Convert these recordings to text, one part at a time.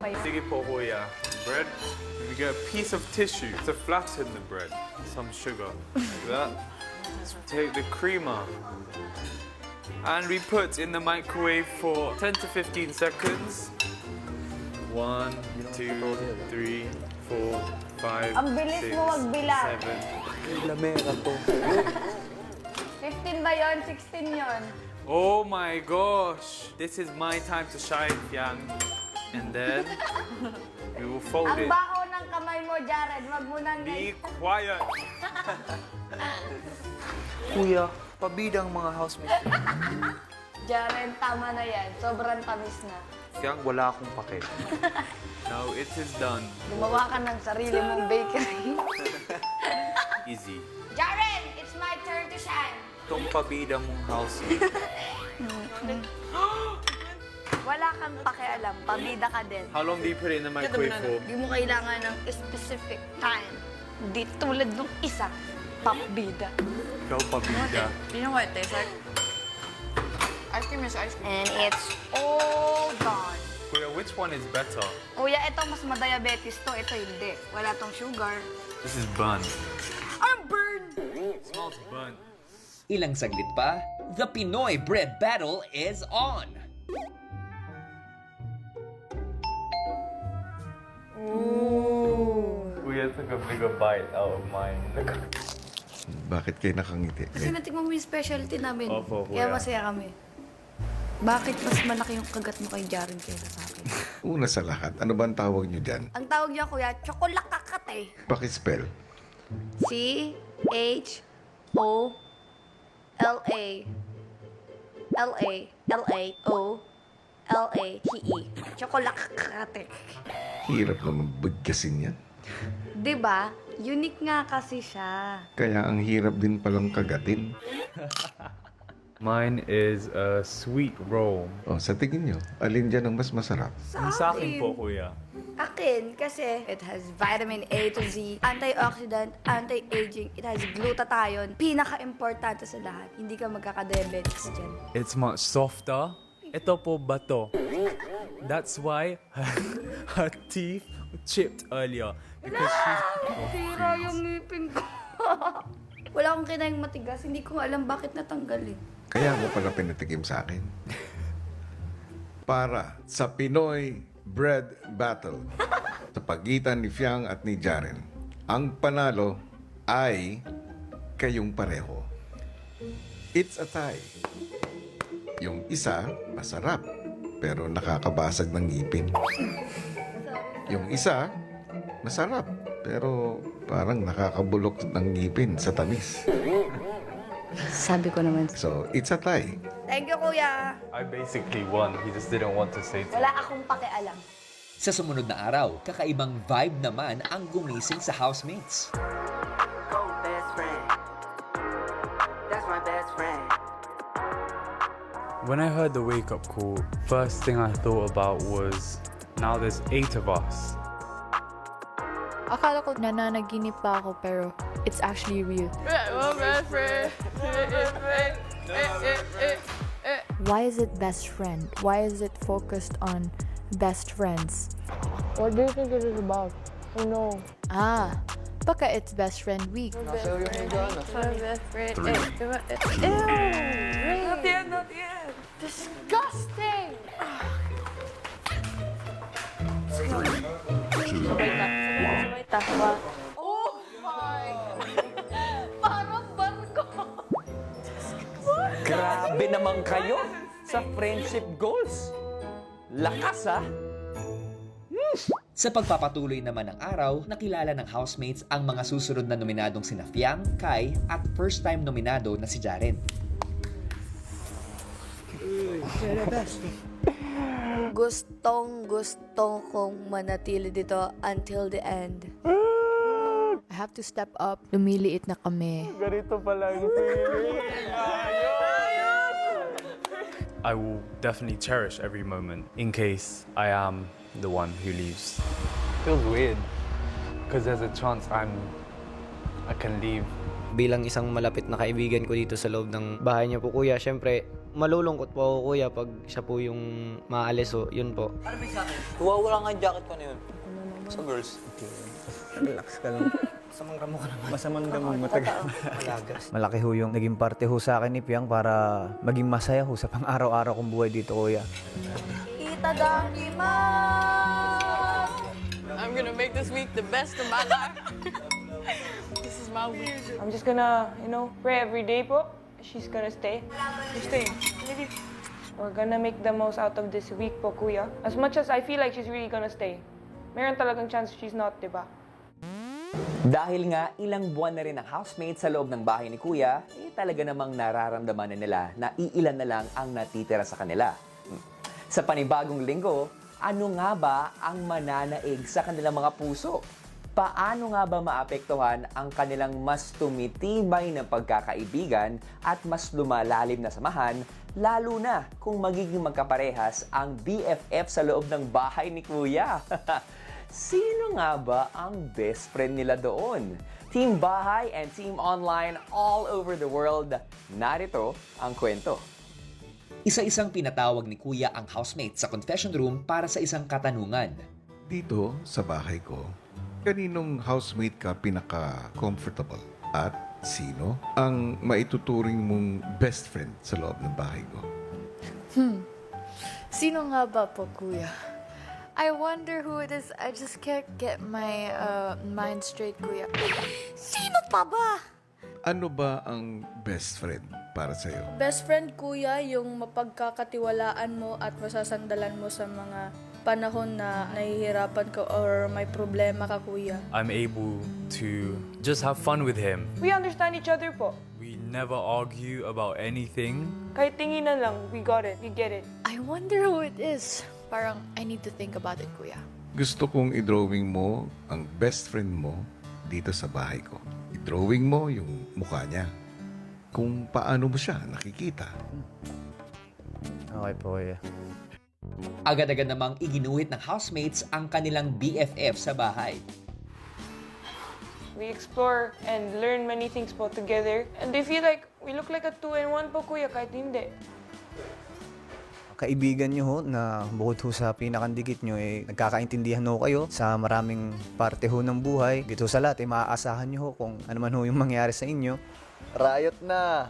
Sige po, kuya. Bread. We get a piece of tissue to flatten the bread. Some sugar. Like that. Let's take the creamer. And we put in the microwave for 10 to 15 seconds. 1, 2, 3, 4, 5, Ang bilis 6, mo magbilang. 7. Lamera to. 15 ba yun? 16 yun. Oh my gosh! This is my time to shine, Yang. And then we will fold Ang it. baho ng kamay mo, Jared. Wag mo nang... Be quiet. Kuya, pabidang mga housemates. Jared, tama na yan. Sobrang tamis na. Yang wala akong pake. Now it is done. Gumawa ka ng sarili mong bakery. Easy. Jared, it's my turn to shine. Itong pabidang mong housemate. Wala kang pakialam. Pabida ka din. How long do you put it in the microwave for? Hindi mo kailangan ng specific time. Di tulad nung isa, papbida. Ikaw pabida. You know what it tastes like? Ice cream is ice cream. And it's all gone. Kuya, which one is better? Kuya, ito mas madiabetes to. Ito hindi. Wala tong sugar. This is burnt. I'm burned! It smells burnt. Ilang saglit pa, the Pinoy bread battle is on! Kuya took a bigger bite out of mine. Bakit kayo nakangiti? Kasi natikman mo yung specialty namin. Opo, Kaya kuya. masaya kami. Bakit mas malaki yung kagat mo kay Jaren kaysa sa akin? Una sa lahat, ano ba ang tawag nyo dyan? Ang tawag niya, kuya, chocolate. Pakispell. C-H-O-L-A L-A-L-A-O-L-A-T-E. Chocolate. Hirap naman bigkasin yan. Diba? Unique nga kasi siya. Kaya ang hirap din palang kagatin. Mine is a sweet roll. O, sa tingin nyo, alin dyan ang mas masarap? Sa akin po, kuya. Akin, kasi it has vitamin A to Z, antioxidant, anti-aging, it has glutathione. Pinaka-importante sa lahat, hindi ka magkaka-diabetes dyan. It's much softer. Ito po bato. That's why her teeth chipped earlier. Because Sira yung ngipin ko. Wala akong kinaing matigas, hindi ko alam bakit natanggal eh. Kaya mo pala pinatikim sa akin. Para sa Pinoy Bread Battle sa pagitan ni Fiang at ni Jaren, ang panalo ay kayong pareho. It's a tie. Yung isa, masarap, pero nakakabasag ng ngipin. Yung isa, masarap, pero parang nakakabulok ng ngipin sa tamis. Sabi ko naman. So, it's a tie. Thank you, kuya. I basically won. He just didn't want to say to me. Wala akong pakialam. Sa sumunod na araw, kakaibang vibe naman ang gumising sa housemates. Oh, best friend. That's my best friend. When I heard the wake-up call, first thing I thought about was, now there's 8 of us. Akala ko nananaginip pa ako pero it's actually real. Why is it best friend? Why is it focused on best friends? What do you think it is about? Oh no. Ah, baka it's best friend week. Best friend. Not yet. Disgusting! Oh my! Parang barko. Grabe naman kayo sa friendship goals. Lakas ah! Sa pagpapatuloy naman ng araw, nakilala ng housemates ang mga susunod na nominadong sina Fiang, Kai at first-time nominado na si Jaren. Gustong kong manatili dito until the end. I have to step up. Lumiliit na kami. I will definitely cherish every moment in case I am the one who leaves. Feels weird because there's a chance I can leave. Bilang isang malapit na kaibigan ko dito sa loob ng bahay niyo po, kuya, syempre Malulungkot po ako, kuya, pag siya po yung maalis, so yun po. Wala nga yung jacket ko na yun. Sa girls. Relax ka lang. Masamang ramo ka naman. Masamang ramo, matagal. Malaki ho yung naging parte ho sa akin ni Piang para maging masaya ho sa pang-araw-araw kong buhay dito, kuya. I'm gonna make this week the best of my life. This is my week. I'm just gonna, pray every day po. She's gonna stay. She's staying. We're gonna make the most out of this week po, kuya. As much as I feel like she's really gonna stay, meron talagang chance she's not, di ba? Dahil nga ilang buwan na rin ang housemates sa loob ng bahay ni Kuya, talaga namang nararamdaman na nila na iilan na lang ang natitira sa kanila. Sa panibagong linggo, ano nga ba ang mananaig sa kanilang mga puso? Paano nga ba maapektuhan ang kanilang mas tumitibay na pagkakaibigan at mas lumalalim na samahan, lalo na kung magiging magkaparehas ang BFF sa loob ng bahay ni Kuya? Sino nga ba ang best friend nila doon? Team Bahay and Team Online all over the world, narito ang kwento. Isa-isang pinatawag ni Kuya ang housemates sa confession room para sa isang katanungan. Dito, sa bahay ko, kaninong housemate ka pinaka-comfortable? At sino ang maituturing mong best friend sa loob ng bahay ko? Sino nga ba po, kuya? I wonder who it is. I just can't get my mind straight, kuya. Sino pa ba? Ano ba ang best friend para sa'yo? Best friend, kuya, yung mapagkakatiwalaan mo at masasandalan mo sa mga panahon na nahihirapan ka or may problema ka, kuya. I'm able to just have fun with him. We understand each other po. We never argue about anything. Kahit tinginan lang, we got it. We get it. I wonder who it is. Parang, I need to think about it, kuya. Gusto kong i-drawing mo ang best friend mo dito sa bahay ko. I-drawing mo yung mukha niya. Kung paano mo siya nakikita. Okay po, kuya. Agad-agad namang iginuhit ng housemates ang kanilang BFF sa bahay. We explore and learn many things po together. And they feel like we look like a 2-in-1 po, kuya, kahit hindi. Kaibigan nyo ho na bukod ho sa pinakandikit nyo, nagkakaintindihan ho kayo sa maraming parte ho ng buhay. Dito sa lahat, maaasahan nyo ho kung ano man ho yung mangyari sa inyo. Riot na!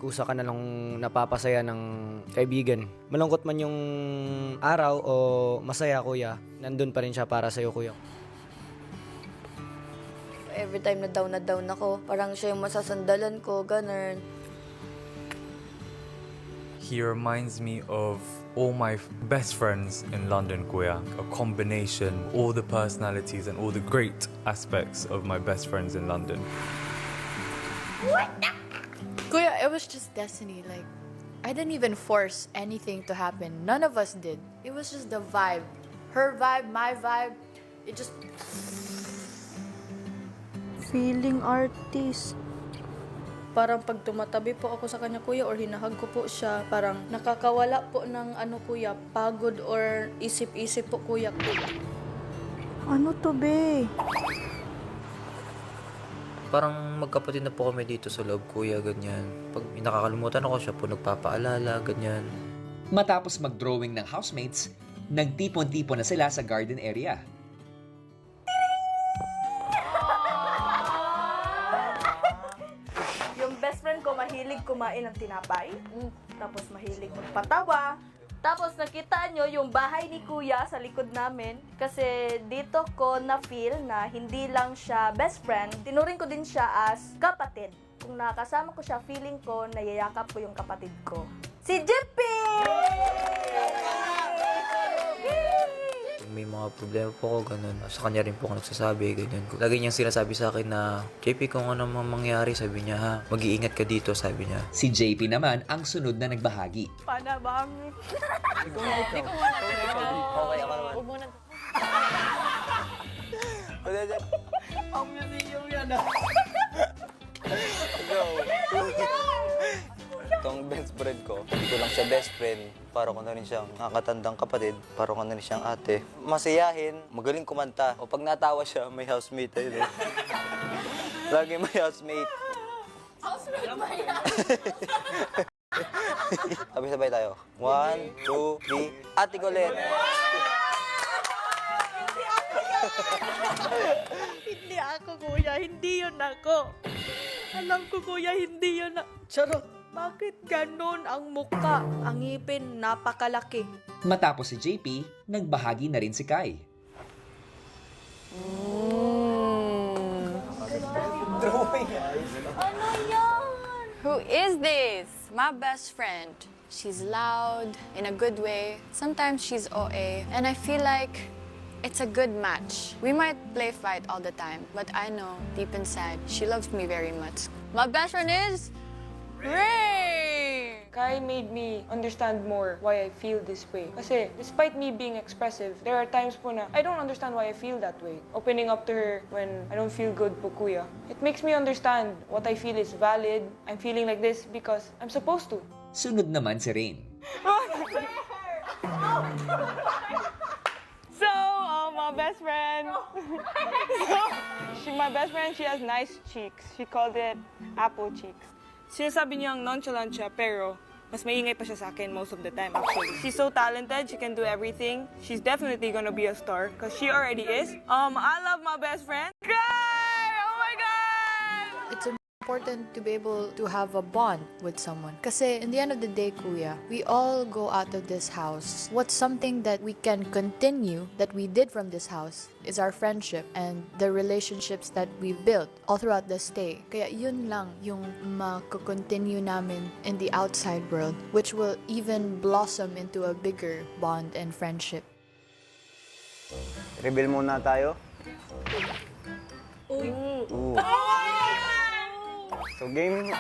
Kusa ka na lang napapasaya ng kaibigan. Malungkot man yung araw o masaya, kuya, nandun pa rin siya para sa'yo, kuya. Every time na down ako, parang siya yung masasandalan ko, ganun. He reminds me of all my best friends in London, Kuya. A combination, all the personalities and all the great aspects of my best friends in London. Kuya, it was just destiny. Like, I didn't even force anything to happen. None of us did. It was just the vibe. Her vibe, my vibe. It just... Feeling artist. Parang pag tumatabi po ako sa kanya, kuya, or hinahag ko po siya, parang nakakawala po ng kuya, pagod or isip-isip po, kuya. Ano to, be? Parang magkapatid na po kami dito sa loob, kuya, ganyan. Pag nakakalimutan ako, siya po nagpapaalala, ganyan. Matapos mag-drawing ng housemates, nagtipon-tipon na sila sa garden area. Yung best friend ko, mahilig kumain ng tinapay. Tapos mahilig magpatawa. Tapos nakita nyo yung bahay ni Kuya sa likod namin. Kasi dito ko na-feel na hindi lang siya best friend, tinuring ko din siya as kapatid. Kung nakasama ko siya, feeling ko nayayakap ko yung kapatid ko. Si Jippy! May mga problema po ako, ganun. Sa kanya rin po ako nagsasabi, ganyan. Lagi niyang sinasabi sa akin na, JP, kung ano mang mangyari, sabi niya, ha, mag-iingat ka dito, sabi niya. Si JP naman ang sunod na nagbahagi. Panabang. Okay, ako naman. Huwag mo na. Ang museum yan, ah! Itong best friend ko, hindi ko lang siya best friend. Para ko na rin siyang nakakatandang kapatid. Para ko na rin siyang ate. Masayahin, magaling kumanta. O pag natawa siya, may housemate tayo. Lagi may housemate. Sabay-sabay tayo. 1, 2, 3. Ate Colette. Hindi ako, kuya. Hindi yun ako. Alam ko, kuya, hindi yun Charot. Bakit ganon ang muka? Ang ngipin, napakalaki. Matapos si JP, nagbahagi na rin si Kai. Who is this? My best friend. She's loud in a good way. Sometimes she's OA, and I feel like it's a good match. We might play fight all the time, but I know deep inside she loves me very much. My best friend is Ray. Kai made me understand more why I feel this way. Kasi despite me being expressive, there are times po na I don't understand why I feel that way. Opening up to her when I don't feel good po, kuya. It makes me understand what I feel is valid. I'm feeling like this because I'm supposed to. Sunod naman si Rain. So, my best friend. My best friend, she has nice cheeks. She called it apple cheeks. Sinasabi niyang nonchalant siya, pero mas maingay pa siya sa akin most of the time, actually. She's so talented, she can do everything. She's definitely gonna be a star, because she already is. I love my best friend. Kai! Oh my God! It's important to be able to have a bond with someone. Kasi in the end of the day, kuya, we all go out of this house. What's something that we can continue that we did from this house is our friendship and the relationships that we built all throughout the stay. Kaya yun lang yung makakontinue namin in the outside world, which will even blossom into a bigger bond and friendship. Reveal muna tayo. So game.